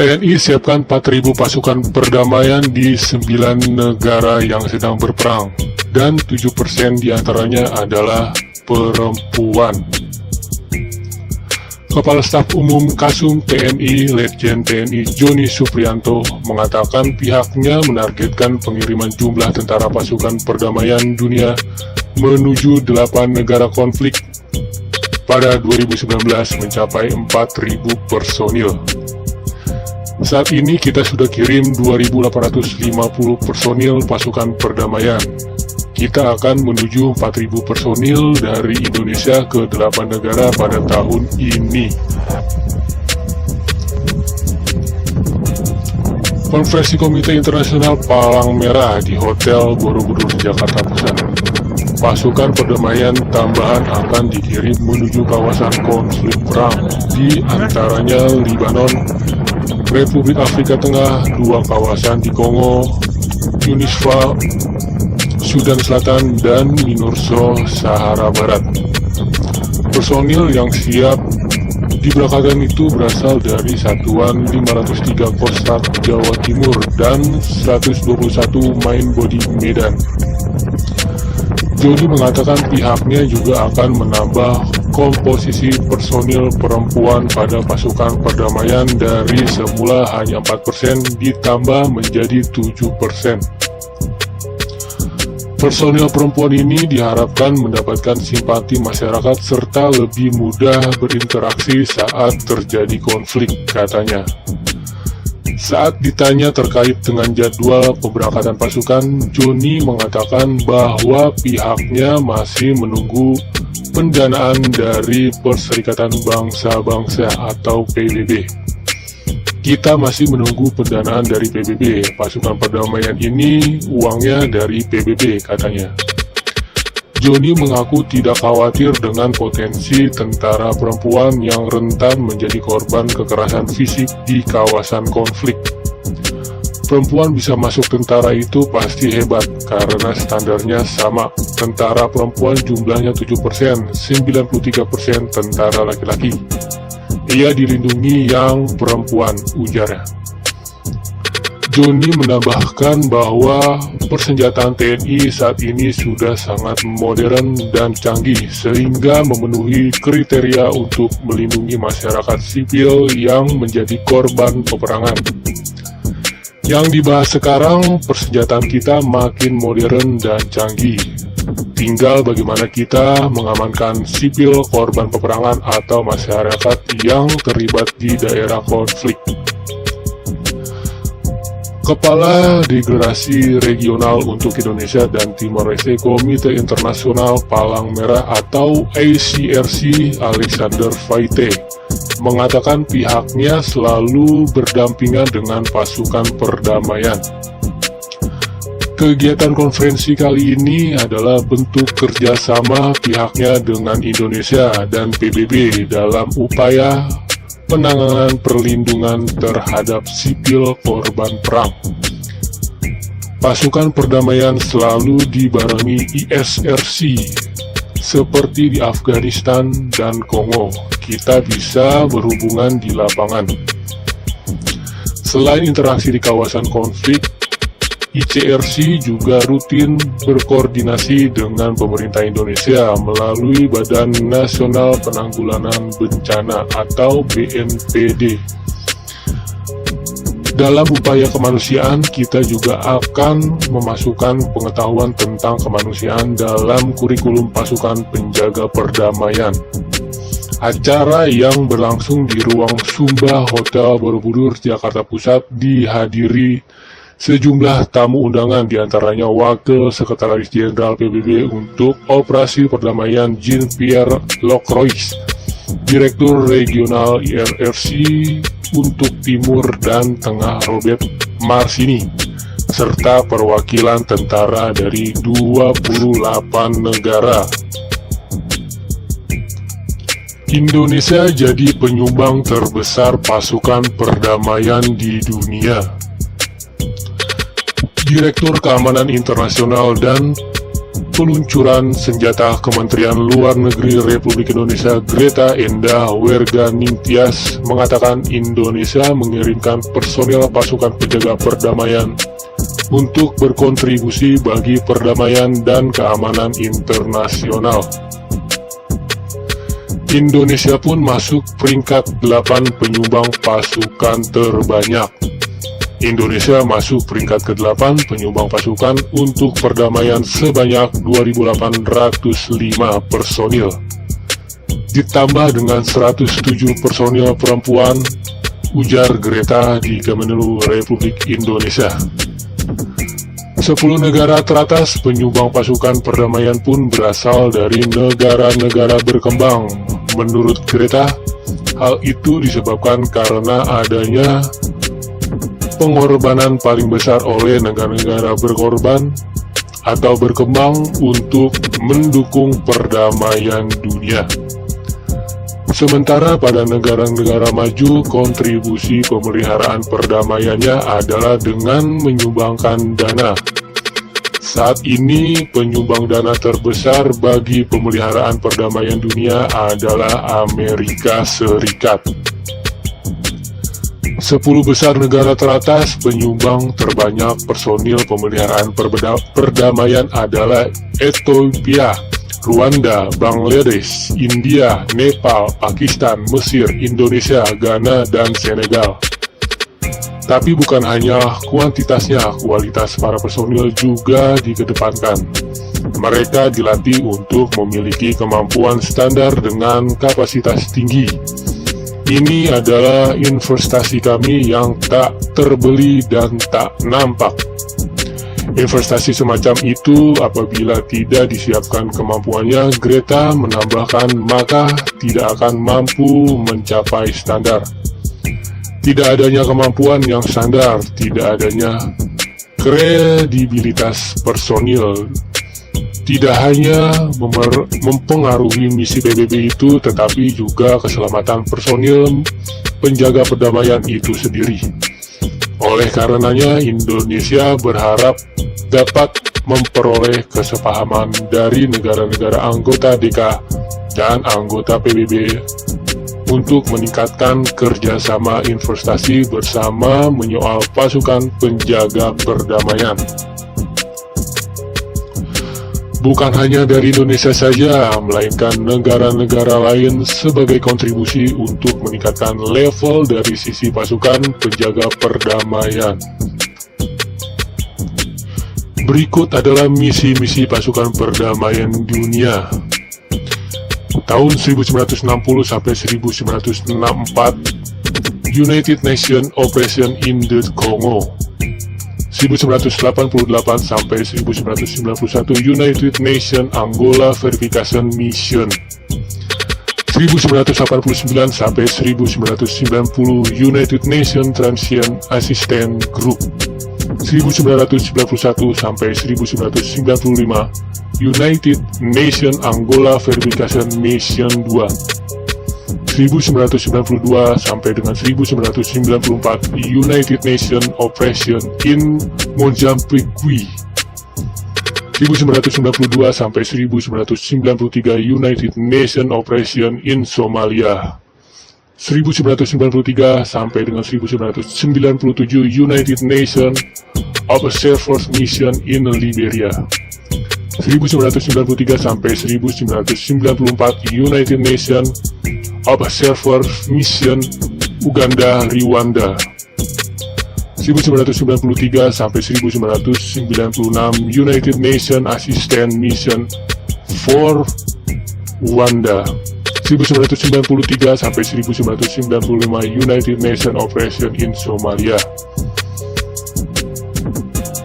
TNI siapkan 4.000 pasukan perdamaian di 9 negara yang sedang berperang, dan 7% diantaranya adalah perempuan. Kepala Staf Umum Kasum TNI, Letjen TNI Joni Supriyanto, mengatakan pihaknya menargetkan pengiriman jumlah tentara pasukan perdamaian dunia menuju 8 negara konflik pada 2019 mencapai 4.000 personil. Saat ini kita sudah kirim 2.850 personil pasukan perdamaian. Kita akan menuju 4.000 personil dari Indonesia ke 8 negara pada tahun ini. Konferensi Komite Internasional Palang Merah di Hotel Borobudur, Jakarta Pusat. Pasukan perdamaian tambahan akan dikirim menuju kawasan konflik perang, di antaranya Libanon, Republik Afrika Tengah, 2 kawasan di Kongo, UNISWA, Sudan Selatan, dan MINURSO Sahara Barat. Personil yang siap diberangkatkan itu berasal dari Satuan 503 Kostrad Jawa Timur dan 121 Main Body Medan. Joni mengatakan pihaknya juga akan menambah komposisi personil perempuan pada pasukan perdamaian dari semula hanya 4% ditambah menjadi 7%. Personil perempuan ini diharapkan mendapatkan simpati masyarakat serta lebih mudah berinteraksi saat terjadi konflik, katanya. Saat ditanya terkait dengan jadwal pemberangkatan pasukan, Joni mengatakan bahwa pihaknya masih menunggu pendanaan dari Perserikatan Bangsa-Bangsa atau PBB. Kita masih menunggu pendanaan dari PBB. Pasukan perdamaian ini uangnya dari PBB, katanya. Joni mengaku tidak khawatir dengan potensi tentara perempuan yang rentan menjadi korban kekerasan fisik di kawasan konflik. Perempuan bisa masuk tentara itu pasti hebat, karena standarnya sama. Tentara perempuan jumlahnya 7%, 93% tentara laki-laki. Ia dilindungi yang perempuan, ujarnya. Joni menambahkan bahwa persenjataan TNI saat ini sudah sangat modern dan canggih sehingga memenuhi kriteria untuk melindungi masyarakat sipil yang menjadi korban peperangan. Yang dibahas sekarang, persenjataan kita makin modern dan canggih. Tinggal bagaimana kita mengamankan sipil korban peperangan atau masyarakat yang terlibat di daerah konflik. Kepala Deklarasi Regional untuk Indonesia dan Timor Leste Komite Internasional Palang Merah atau ACRC, Alexander Vaite, mengatakan pihaknya selalu berdampingan dengan pasukan perdamaian. Kegiatan konferensi kali ini adalah bentuk kerjasama pihaknya dengan Indonesia dan PBB dalam upaya penanganan perlindungan terhadap sipil korban perang. Pasukan perdamaian selalu dibarengi ISRC, seperti di Afghanistan dan Kongo. Kita bisa berhubungan di lapangan. Selain interaksi di kawasan konflik, ICRC juga rutin berkoordinasi dengan pemerintah Indonesia melalui Badan Nasional Penanggulangan Bencana atau BNPB. Dalam upaya kemanusiaan, kita juga akan memasukkan pengetahuan tentang kemanusiaan dalam kurikulum pasukan penjaga perdamaian. Acara yang berlangsung di ruang Sumba Hotel Borobudur, Jakarta Pusat dihadiri sejumlah tamu undangan, diantaranya Wakil Sekretaris Jenderal PBB untuk Operasi Perdamaian Jean-Pierre Lacroix, Direktur Regional IRRC untuk Timur dan Tengah Robert Marsini, serta perwakilan tentara dari 28 negara. Indonesia jadi penyumbang terbesar pasukan perdamaian di dunia. Direktur Keamanan Internasional dan peluncuran senjata Kementerian Luar Negeri Republik Indonesia Greta Endah Werganingtyas mengatakan Indonesia mengirimkan personil pasukan penjaga perdamaian untuk berkontribusi bagi perdamaian dan keamanan internasional. Indonesia pun masuk peringkat 8 penyumbang pasukan terbanyak. Indonesia masuk peringkat ke-8 penyumbang pasukan untuk perdamaian sebanyak 2.805 personil. Ditambah dengan 107 personil perempuan, ujar Greta di Kemenlu Republik Indonesia. 10 negara teratas penyumbang pasukan perdamaian pun berasal dari negara-negara berkembang. Menurut Greta, hal itu disebabkan karena adanya pengorbanan paling besar oleh negara-negara berkorban atau berkembang untuk mendukung perdamaian dunia. Sementara pada negara-negara maju, kontribusi pemeliharaan perdamaiannya adalah dengan menyumbangkan dana. Saat ini, penyumbang dana terbesar bagi pemeliharaan perdamaian dunia adalah Amerika Serikat. 10 besar negara teratas penyumbang terbanyak personil pemeliharaan perdamaian adalah Ethiopia, Rwanda, Bangladesh, India, Nepal, Pakistan, Mesir, Indonesia, Ghana, dan Senegal. Tapi bukan hanya kuantitasnya, kualitas para personil juga dikedepankan. Mereka dilatih untuk memiliki kemampuan standar dengan kapasitas tinggi. Ini adalah investasi kami yang tak terbeli dan tak nampak. Investasi semacam itu apabila tidak disiapkan kemampuannya, Greta menambahkan, maka tidak akan mampu mencapai standar. Tidak adanya kemampuan yang standar, tidak adanya kredibilitas personil. Tidak hanya mempengaruhi misi PBB itu, tetapi juga keselamatan personil penjaga perdamaian itu sendiri. Oleh karenanya, Indonesia berharap dapat memperoleh kesepahaman dari negara-negara anggota DK dan anggota PBB untuk meningkatkan kerjasama investasi bersama menyoal pasukan penjaga perdamaian. Bukan hanya dari Indonesia saja, melainkan negara-negara lain sebagai kontribusi untuk meningkatkan level dari sisi pasukan penjaga perdamaian. Berikut adalah misi-misi pasukan perdamaian dunia. Tahun 1960 sampai 1964, United Nations Operation in the Congo. 1988 sampai 1991 United Nations Angola Verification Mission. 1989 sampai 1990 United Nations Transition Assistance Group. 1991 sampai 1995 United Nations Angola Verification Mission 2. 1992 sampai dengan 1994 United Nations Operation in Mozambique. 1992 sampai 1993 United Nations Operation in Somalia. 1993 sampai dengan 1997 United Nations Observers Mission in Liberia. 1993 sampai 1994 United Nations Observer Mission Uganda Rwanda. 1993 sampai 1996 United Nations Assistance Mission for Rwanda. 1993 sampai 1995 United Nations Operation in Somalia.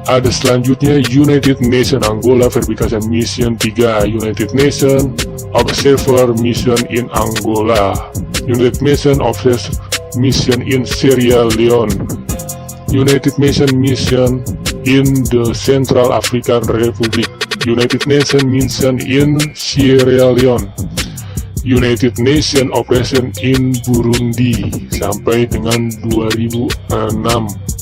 Ada selanjutnya United Nations Angola Verification Mission 3, United Nations Observer Mission in Angola, United Nations Observer Mission in Sierra Leone, United Nations Mission in the Central African Republic, United Nations Mission in Sierra Leone, United Nations Operation in Burundi sampai dengan 2006.